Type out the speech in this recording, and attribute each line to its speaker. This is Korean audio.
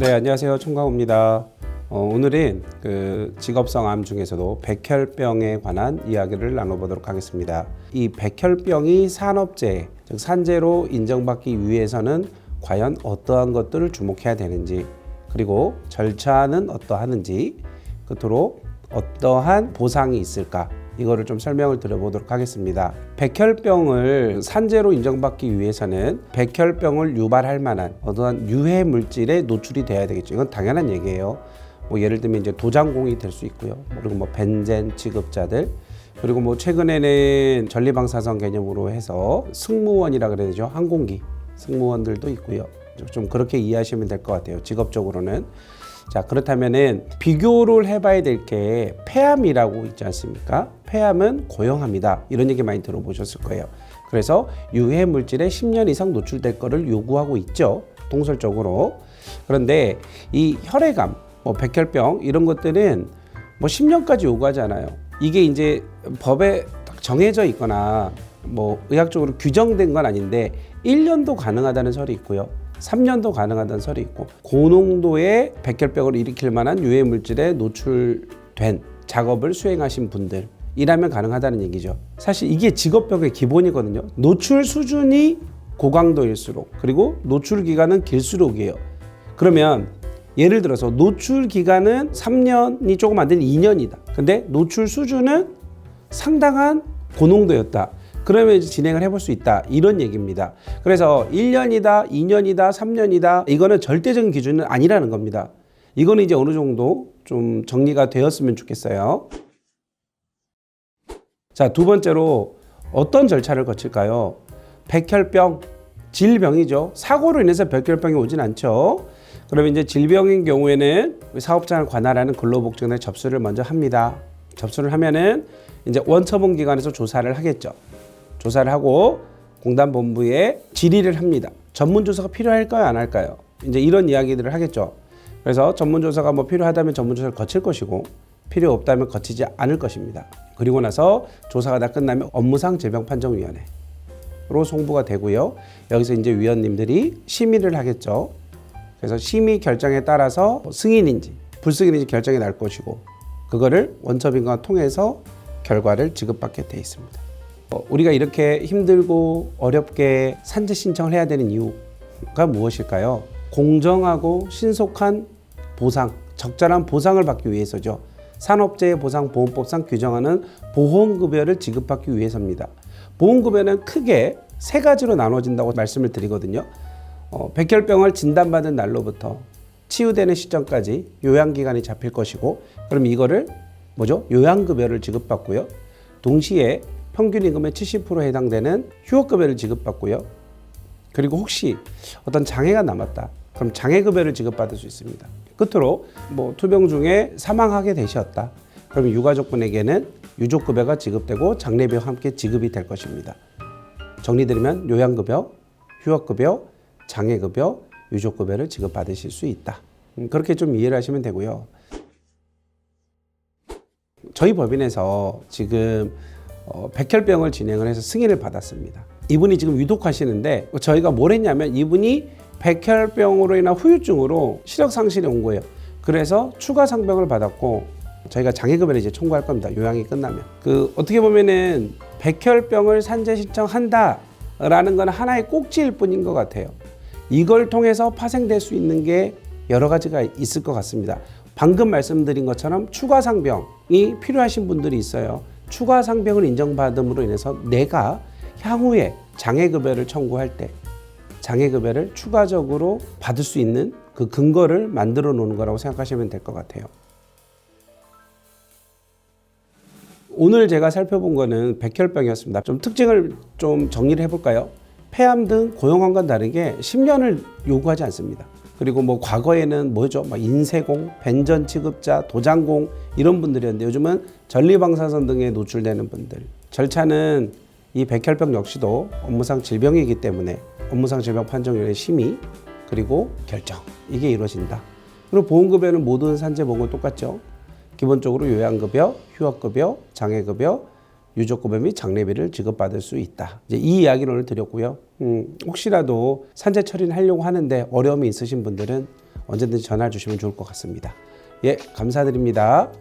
Speaker 1: 네, 안녕하세요. 총광호입니다. 오늘은 그 직업성 암 중에서도 백혈병에 관한 이야기를 나눠보도록 하겠습니다. 이 백혈병이 산업재해, 즉 산재로 인정받기 위해서는 과연 어떠한 것들을 주목해야 되는지, 그리고 절차는 어떠하는지, 끝으로 어떠한 보상이 있을까, 이거를 좀 설명을 드려보도록 하겠습니다. 백혈병을 산재로 인정받기 위해서는 백혈병을 유발할 만한 어떠한 유해 물질에 노출이 돼야 되겠죠. 이건 당연한 얘기예요. 뭐 예를 들면 이제 도장공이 될 수 있고요. 그리고 뭐 벤젠 취급자들, 그리고 뭐 최근에는 전리방사선 개념으로 해서 승무원이라 그래야 되죠. 항공기 승무원들도 있고요. 좀 그렇게 이해하시면 될 것 같아요. 직업적으로는. 자, 그렇다면은 비교를 해봐야 될 게 폐암이라고 있지 않습니까? 폐암은 고형합니다. 이런 얘기 많이 들어보셨을 거예요. 그래서 유해 물질에 10년 이상 노출될 거를 요구하고 있죠. 동설적으로. 그런데 이 혈액암, 뭐 백혈병 이런 것들은 뭐 10년까지 요구하지 않아요. 이게 이제 법에 정해져 있거나 뭐 의학적으로 규정된 건 아닌데 1년도 가능하다는 설이 있고요. 3년도 가능하다는 설이 있고, 고농도의 백혈병을 일으킬 만한 유해 물질에 노출된 작업을 수행하신 분들이라면 가능하다는 얘기죠. 사실 이게 직업병의 기본이거든요. 노출 수준이 고강도일수록, 그리고 노출 기간은 길수록이에요. 그러면 예를 들어서 노출 기간은 3년이 조금 안 되는 2년이다. 근데 노출 수준은 상당한 고농도였다. 그러면 이제 진행을 해볼 수 있다. 이런 얘기입니다. 그래서 1년이다, 2년이다, 3년이다. 이거는 절대적인 기준은 아니라는 겁니다. 이거는 이제 어느 정도 좀 정리가 되었으면 좋겠어요. 자, 두 번째로 어떤 절차를 거칠까요? 백혈병, 질병이죠. 사고로 인해서 백혈병이 오진 않죠. 그러면 이제 질병인 경우에는 사업장을 관할하는 근로복지관에 접수를 먼저 합니다. 접수를 하면은 이제 원처분 기관에서 조사를 하겠죠. 조사를 하고 공단본부에 질의를 합니다. 전문조사가 필요할까요? 안 할까요? 이제 이런 이야기들을 하겠죠. 그래서 전문조사가 뭐 필요하다면 전문조사를 거칠 것이고, 필요 없다면 거치지 않을 것입니다. 그리고 나서 조사가 다 끝나면 업무상 질병판정위원회로 송부가 되고요. 여기서 이제 위원님들이 심의를 하겠죠. 그래서 심의 결정에 따라서 승인인지 불승인인지 결정이 날 것이고, 그거를 원처빈과 통해서 결과를 지급받게 돼 있습니다. 우리가 이렇게 힘들고 어렵게 산재 신청을 해야 되는 이유가 무엇일까요? 공정하고 신속한 보상, 적절한 보상을 받기 위해서죠. 산업재해보상보험법상 규정하는 보험급여를 지급받기 위해서입니다. 보험급여는 크게 세 가지로 나눠진다고 말씀을 드리거든요. 백혈병을 진단받은 날로부터 치유되는 시점까지 요양기간이 잡힐 것이고, 그럼 이거를 뭐죠? 요양급여를 지급받고요. 동시에 평균 임금의 70%에 해당되는 휴업급여를 지급받고요. 그리고 혹시 어떤 장애가 남았다. 그럼 장애급여를 지급받을 수 있습니다. 끝으로 뭐 투병 중에 사망하게 되셨다. 그러면 유가족분에게는 유족급여가 지급되고 장례비와 함께 지급이 될 것입니다. 정리드리면 요양급여, 휴업급여, 장애급여, 유족급여를 지급받으실 수 있다. 그렇게 좀 이해를 하시면 되고요. 저희 법인에서 지금 백혈병을 진행을 해서 승인을 받았습니다. 이분이 지금 위독하시는데 저희가 뭘 했냐면 이분이 백혈병으로 인한 후유증으로 시력 상실이 온 거예요. 그래서 추가 상병을 받았고 저희가 장애급여를 이제 청구할 겁니다. 요양이 끝나면. 어떻게 보면은 백혈병을 산재 신청한다라는 건 하나의 꼭지일 뿐인 것 같아요. 이걸 통해서 파생될 수 있는 게 여러 가지가 있을 것 같습니다. 방금 말씀드린 것처럼 추가 상병이 필요하신 분들이 있어요. 추가 상병을 인정받음으로 인해서 내가 향후에 장애급여를 청구할 때 장애급여를 추가적으로 받을 수 있는 그 근거를 만들어 놓는 거라고 생각하시면 될 것 같아요. 오늘 제가 살펴본 거는 백혈병이었습니다. 좀 특징을 좀 정리를 해볼까요? 폐암 등 고형암과 다르게 10년을 요구하지 않습니다. 그리고 뭐 과거에는 뭐죠? 인쇄공, 벤전 취급자, 도장공 이런 분들이었는데 요즘은 전리방사선 등에 노출되는 분들. 절차는 이 백혈병 역시도 업무상 질병이기 때문에 업무상 질병 판정위원회 심의 그리고 결정 이게 이루어진다. 그리고 보험급여는 모든 산재보험은 똑같죠. 기본적으로 요양급여, 휴업급여, 장애급여, 유족급여 및 장례비를 지급받을 수 있다. 이제 이 이야기를 오늘 드렸고요. 혹시라도 산재 처리를 하려고 하는데 어려움이 있으신 분들은 언제든지 전화 주시면 좋을 것 같습니다. 예, 감사드립니다.